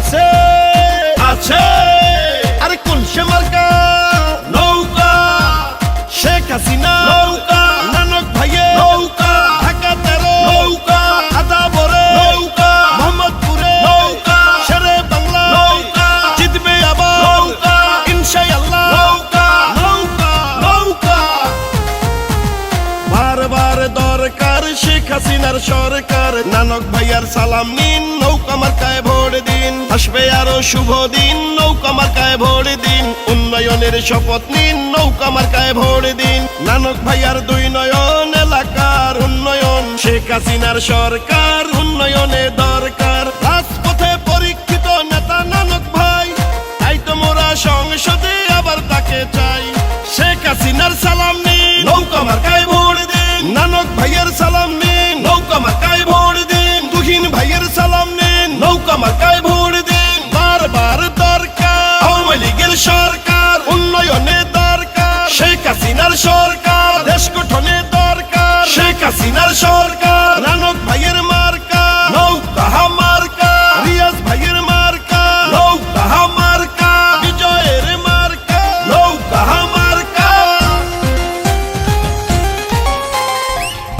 আছে আছে। আরে কোন সে মার্কা? নৌকা। শেখ হাসিনা নৌকা, নানক ভাইয়ের নৌকা, ঢাকা 13 নৌকা, আদাবরে নৌকা, মোহাম্মদপুরে নৌকা, শেরে বাংলা নৌকা, জিতবে আবার নৌকা ইনশাআল্লাহ নৌকা নৌকা নৌকা। বারবার দরকার শেখ হাসিনার সরকার, নানক ভাইয়ার সালাম নিন, নৌকা মার্কায় ভোট দিন। আসবে আরো শুভ দিন, নৌকা মার্কায় ভোট দিন। উন্নয়নের শপথ নিন, নৌকা মার্কায় ভোট দিন। নানক ভাইয়ার 2 নয়ন, এলাকার উন্নয়ন। শেখ হাসিনার সরকার, উন্নয়নে দরকার। রাজপথে পরীক্ষিত নেতা নানক ভাই, তাই তো মোরা সংসদে আবার তাকে চাই। শেখ হাসিনার সালাম নিন, নৌকা মার্কায় ভোট দিন। নানক ভাইয়ের সালাম নিন, নৌকা মার্কায় ভোট দিন। তুহিন ভাইয়ের সালাম নিন, নৌকা মার্কায় ভোট দিন। বারবার দরকার আওয়ামী লীগের সরকার, উন্নয়নে দরকার। শেখ হাসিনার সরকার, দেশ গঠনে দরকার। শেখ হাসিনার সরকার, নানক ভাইয়ের মার্কা নৌকা মার্কা, রিয়াজ ভাইয়ের মার্কা নৌকা মার্কা, বিজয়ের মার্কা নৌকা মার্কা।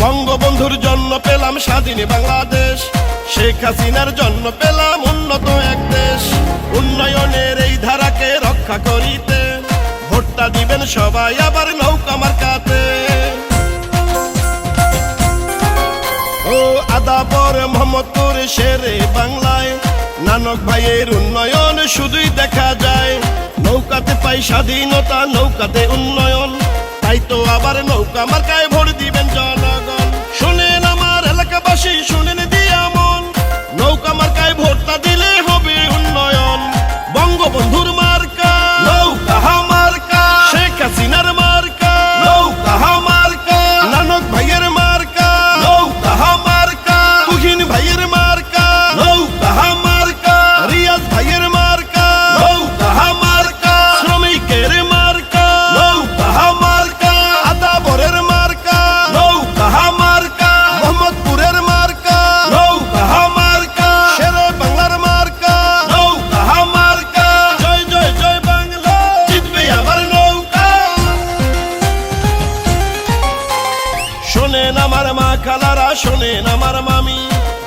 বঙ্গবন্ধুর জন্য পেলাম স্বাধীন বাংলাদেশ, শেখ হাসিনার জন্য পেলাম উন্নত এক দেশ। উন্নয়নের এই ধারাকে রক্ষা করিতে ভোটটা দিবেন সবাই আবার নৌকা মার্কাতে। ও আদাবর মোহাম্মদপুর শেরে বাংলায়, নানক ভাইয়ের উন্নয়ন শুধুই দেখা যায়। নৌকাতে পাই স্বাধীনতা, নৌকাতে উন্নয়ন, তাই তো আবার নৌকা মার্কায় ভোট দিবেন জনগণ। শুনেন আমার এলাকাবাসী, শুনেন দিয়া মন, নৌকা মার্কায় ভোটটা দিলে হবে উন্নয়ন। বঙ্গবন্ধুর মার্কা নৌকা মার্কা, শেখ হাসিনার মার্কা নৌকা মার্কা, নানক ভাইয়ের মার্কা নৌকা মার্কা, তুহিন ভাইয়ের মার্কা নৌকা মার্কা, রিয়াজ ভাইয়ের মার্কা নৌকা মার্কা, শ্রমিকের মার্কা নৌকা মার্কা, আদাবরের মার্কা নৌকা মার্কা, মোহাম্মদপুরের মার্কা নৌকা মার্কা, শেরে বাংলার মার্কা নৌকা মার্কা। জয় জয় জয় বাংলা, জিতবে আবার নৌকা। শোনেন আমার মা খালারা, শোনেন আমার মামি,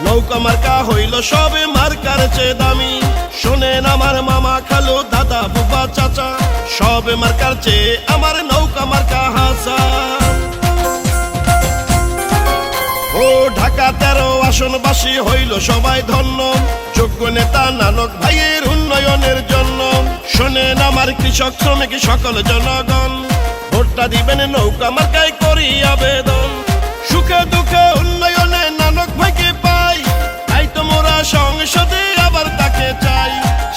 নৌকা মার্কা হইল সবে মার্কার চেয়ে দামি। শোনেন আমার মামা খালু দাদা বুবা চাচা, সবে মার্কার চেয়ে আমার নৌকা মার্কা হাসা। ও ঢাকা 13 আসনবাসী হইল সবাই ধন্য, যোগ্য নেতা নানক ভাইয়ের উন্নয়নের জন্য। শোনেন আমার কৃষক শ্রমিক সকল জনগণ, ভোটটা দিবেন নৌকা মার্কায় করি আবেদন। সুখে দুঃখে উন্নয়নে নানক ভাইকে পাই, তাই তো মোরা সংসদে আবার তাকে চাই।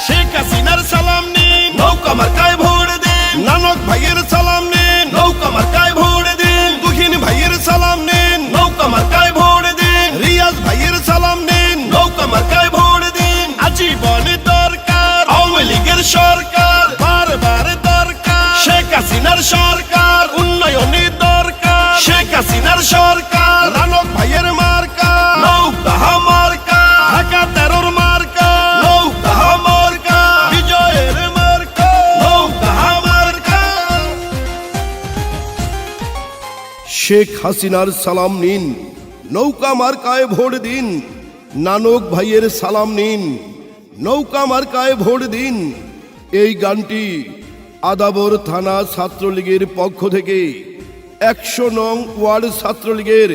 শেখ হাসিনার সালাম নিন, নৌকা মার্কায় ভোট দিন। নানক ভাইয়ের সালাম নিন, নৌকা মার্কায় ভোট দিন। তুহিন ভাইয়ের সালাম নিন, নৌকা মার্কায় ভোট দিন। রিয়াজ ভাইয়ের সালাম নিন, নৌকা মার্কায় ভোট দিন। আজীবন দরকার আওয়ামী লীগের সরকার, বারবার দরকার শেখ হাসিনার সরকার, উন্নয়নে দরকার শেখ হাসিনার সরকার। নানক ভাইয়ের মার্কা নৌকা মার্কা, ঢাকা 13 মার্কা নৌকা মার্কা, বিজয়ের মার্কা নৌকা মার্কা। শেখ হাসিনার সালাম নিন, নৌকা মার্কায় ভোট দিন। নানক ভাইয়ের সালাম নিন, নৌকা মার্কায় ভোট দিন। এই গানটি আদাবর থানা ছাত্রলীগের পক্ষ থেকে 100 নং ওয়ার্ড ছাত্রলীগের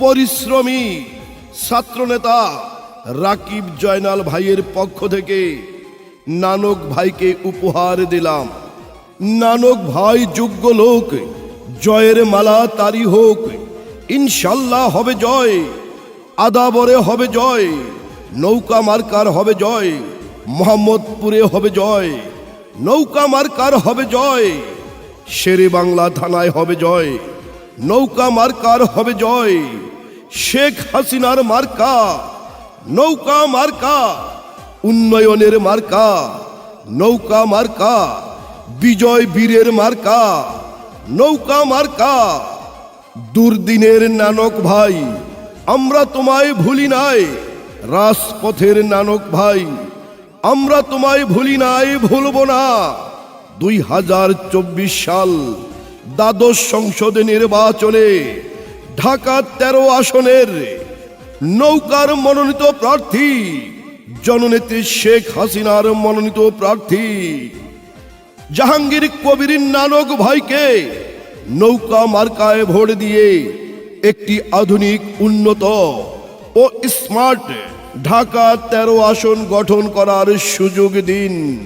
পরিশ্রমী ছাত্রনেতা রাকিব জয়নাল ভাইয়ের পক্ষ থেকে নানক ভাইকে উপহার দিলাম। নানক ভাই যোগ্য লোক, জয়ের মালা তারি হোক। ইনশাল্লাহ হবে জয়, আদাবরে হবে জয়, নৌকা মার্কার হবে জয়, মোহাম্মদপুরে হবে জয়, নৌকা মার্কার হবে জয়, শেরে বাংলা থানায় হবে জয়, নৌকা মার্কার হবে জয়। শেখ হাসিনার মার্কা নৌকা মার্কা, উন্নয়নের মার্কা নৌকা মার্কা, বিজয় বীরের মার্কা নৌকা মার্কা। দুর্দিনের নানক ভাই, আমরা তোমায় ভুলি নাই। রাজপথের নানক ভাই, আমরা তোমায় ভুলি নাই, ভুলবো না। 2024 সাল দ্বাদশ সংসদে নির্বাচনে ঢাকা 13 আসনের নৌকার মনোনীত প্রার্থী জননেত্রী শেখ হাসিনার মনোনীত প্রার্থী জাহাঙ্গীর কবির নানক ভাইকে নৌকা মার্কায় ভোট দিয়ে একটি আধুনিক, উন্নত ও স্মার্ট ঢাকা 13 আসন গঠন করার সুযোগ দিন।